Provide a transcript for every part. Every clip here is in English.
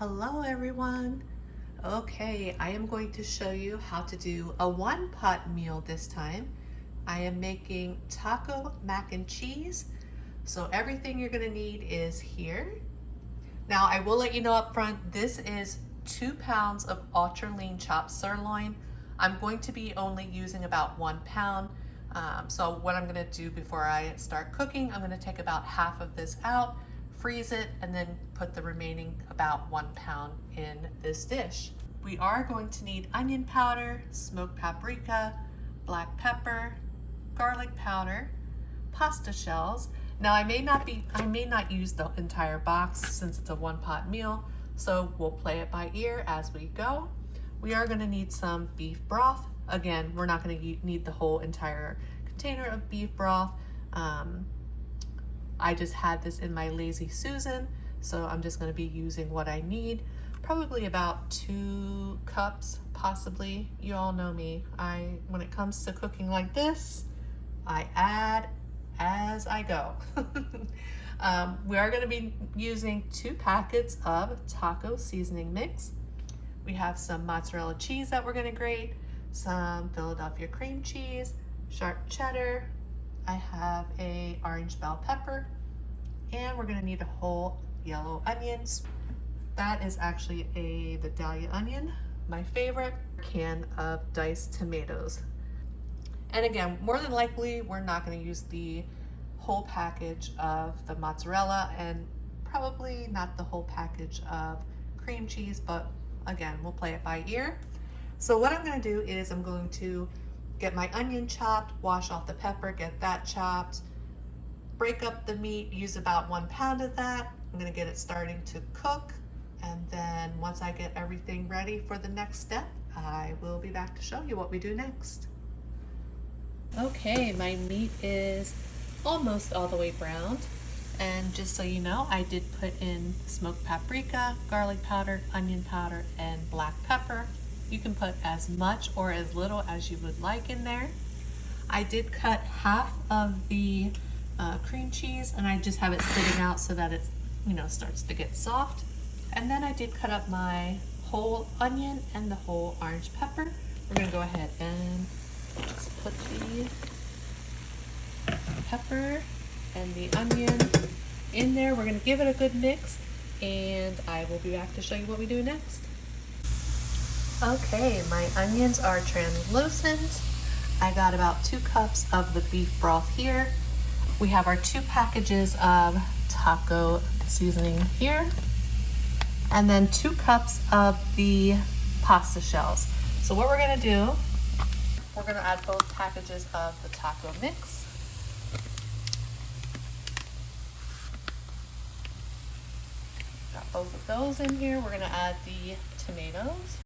Hello everyone. Okay, I am going to show you how to do a one-pot meal this time. I am making taco mac and cheese. So everything you're gonna need is here. Now I will let you know up front, this is 2 pounds of ultra lean chopped sirloin. I'm going to be only using about 1 pound. So what I'm gonna do before I start cooking, I'm gonna take about half of this out, freeze it, and then put the remaining about 1 pound in this dish. We are going to need onion powder, smoked paprika, black pepper, garlic powder, pasta shells. Now I may not use the entire box since it's a one pot meal, so we'll play it by ear as we go. We are gonna need some beef broth. Again, we're not gonna need the whole entire container of beef broth. I just had this in my Lazy Susan, so I'm just gonna be using what I need. Probably about 2 cups, possibly. You all know me. When it comes to cooking like this, I add as I go. We are gonna be using 2 packets of taco seasoning mix. We have some mozzarella cheese that we're gonna grate, some Philadelphia cream cheese, sharp cheddar. I have a orange bell pepper, and we're gonna need a whole yellow onions. That is actually a Vidalia onion, my favorite, can of diced tomatoes. And again, more than likely, we're not gonna use the whole package of the mozzarella and probably not the whole package of cream cheese, but again, we'll play it by ear. So what I'm gonna do is I'm going to get my onion chopped, wash off the pepper, get that chopped, break up the meat, use about 1 pound of that. I'm gonna get it starting to cook. And then once I get everything ready for the next step, I will be back to show you what we do next. Okay, my meat is almost all the way browned. And just so you know, I did put in smoked paprika, garlic powder, onion powder, and black pepper. You can put as much or as little as you would like in there. I did cut half of the cream cheese, and I just have it sitting out so that it starts to get soft. And then I did cut up my whole onion and the whole orange pepper. We're gonna go ahead and just put the pepper and the onion in there. We're gonna give it a good mix, and I will be back to show you what we do next. Okay, my onions are translucent. I got about 2 cups of the beef broth here. We have our 2 packages of taco seasoning here, and then 2 cups of the pasta shells. So what we're gonna do, we're gonna add both packages of the taco mix. Got both of those in here. We're gonna add the tomatoes.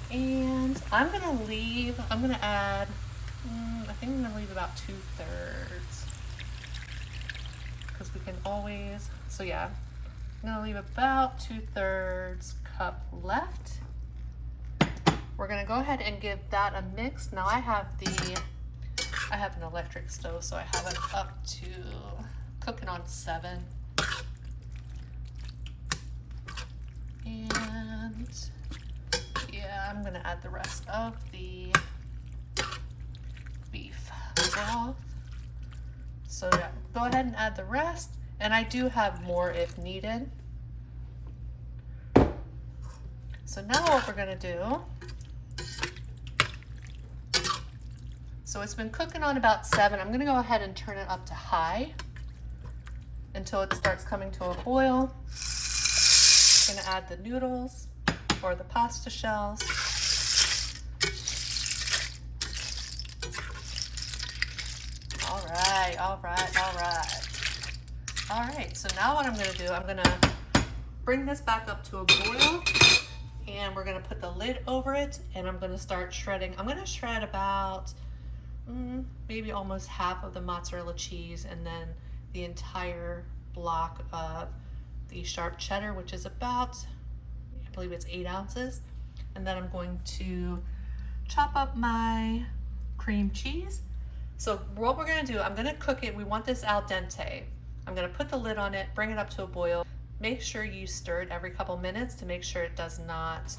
And I'm gonna add, I think I'm gonna leave about 2/3, because we can always, so yeah, I'm gonna leave about 2/3 cup left. We're gonna go ahead and give that a mix. Now I have an electric stove, so I have it up to cooking on 7. And yeah, I'm gonna add the rest of the beef broth. So yeah, go ahead and add the rest, and I do have more if needed. So now what we're gonna do, so it's been cooking on about 7. I'm gonna go ahead and turn it up to high until it starts coming to a boil. I'm gonna add the noodles or the pasta shells. All right, so now what I'm gonna do, I'm gonna bring this back up to a boil, and we're gonna put the lid over it, and I'm gonna start shredding. I'm gonna shred about maybe almost half of the mozzarella cheese, and then the entire block of the sharp cheddar, which is about, I believe it's 8 ounces. And then I'm going to chop up my cream cheese, So what we're gonna do, I'm gonna cook it. We want this al dente. I'm gonna put the lid on it, bring it up to a boil. Make sure you stir it every couple minutes to make sure it does not,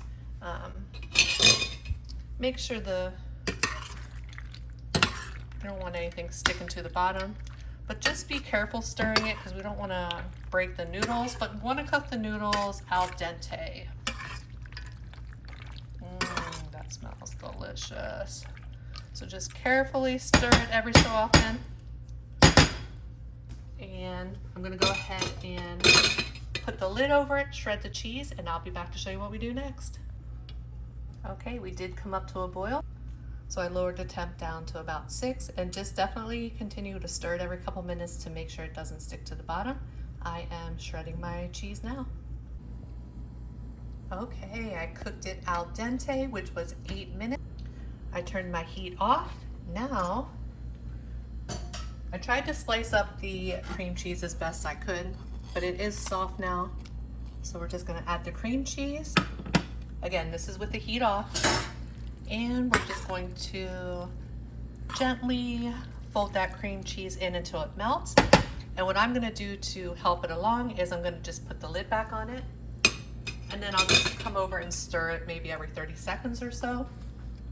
make sure I don't want anything sticking to the bottom, but just be careful stirring it because we don't want to break the noodles, but we want to cook the noodles al dente. That smells delicious. So just carefully stir it every so often. And I'm going to go ahead and put the lid over it, shred the cheese, and I'll be back to show you what we do next. Okay, we did come up to a boil. So I lowered the temp down to about 6 and just definitely continue to stir it every couple minutes to make sure it doesn't stick to the bottom. I am shredding my cheese now. Okay, I cooked it al dente, which was 8 minutes. I turned my heat off. Now, I tried to slice up the cream cheese as best I could, but it is soft now. So we're just gonna add the cream cheese. Again, this is with the heat off. And we're just going to gently fold that cream cheese in until it melts. And what I'm gonna do to help it along is I'm gonna just put the lid back on it, and then I'll just come over and stir it maybe every 30 seconds or so.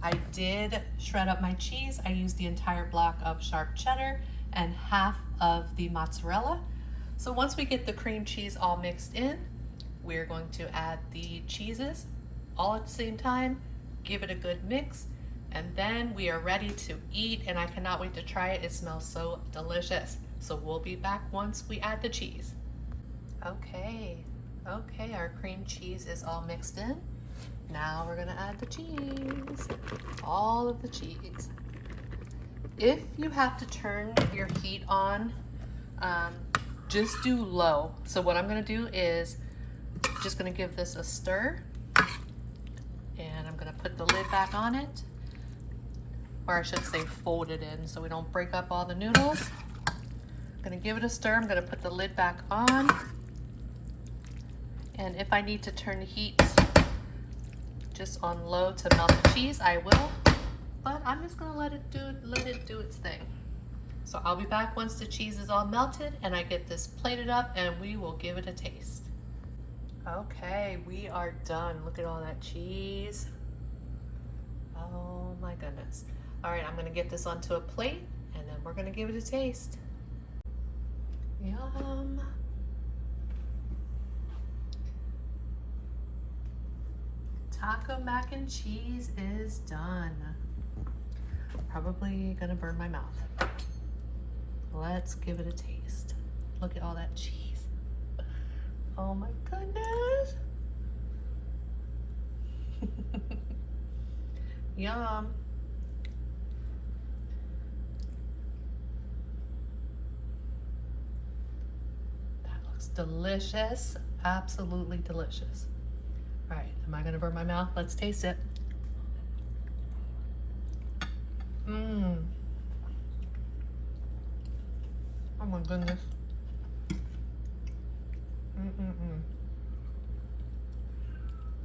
I did shred up my cheese. I used the entire block of sharp cheddar and half of the mozzarella. So once we get the cream cheese all mixed in, we're going to add the cheeses all at the same time, give it a good mix, and then we are ready to eat, and I cannot wait to try it. It smells so delicious. So we'll be back once we add the cheese. Okay, our cream cheese is all mixed in. Now we're gonna add the cheese, all of the cheese. If you have to turn your heat on, just do low. So what I'm gonna do is just gonna give this a stir, and I'm gonna put the lid back on it, or I should say fold it in so we don't break up all the noodles. I'm gonna give it a stir. I'm gonna put the lid back on, and if I need to turn the heat just on low to melt the cheese, I will, but I'm just gonna let it do its thing. So I'll be back once the cheese is all melted and I get this plated up, and we will give it a taste. Okay, we are done. Look at all that cheese. Oh my goodness. All right, I'm gonna get this onto a plate, and then we're gonna give it a taste. Yum. Taco mac and cheese is done. Probably gonna burn my mouth. Let's give it a taste. Look at all that cheese. Oh my goodness. Yum. That looks delicious. Absolutely delicious. All right, am I gonna burn my mouth? Let's taste it. Mmm. Oh my goodness.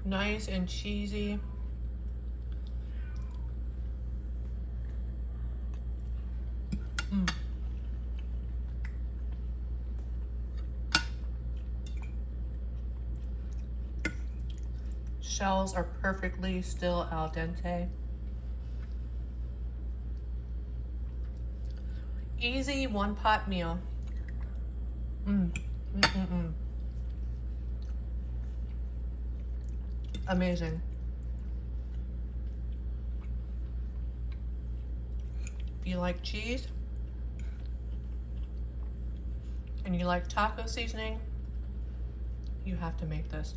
Nice and cheesy. Shells are perfectly still al dente. Easy one-pot meal. Amazing. If you like cheese and you like taco seasoning, you have to make this.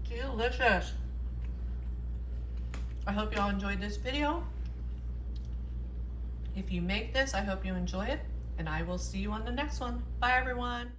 Delicious. I hope y'all enjoyed this video. If you make this, I hope you enjoy it, and I will see you on the next one. Bye everyone.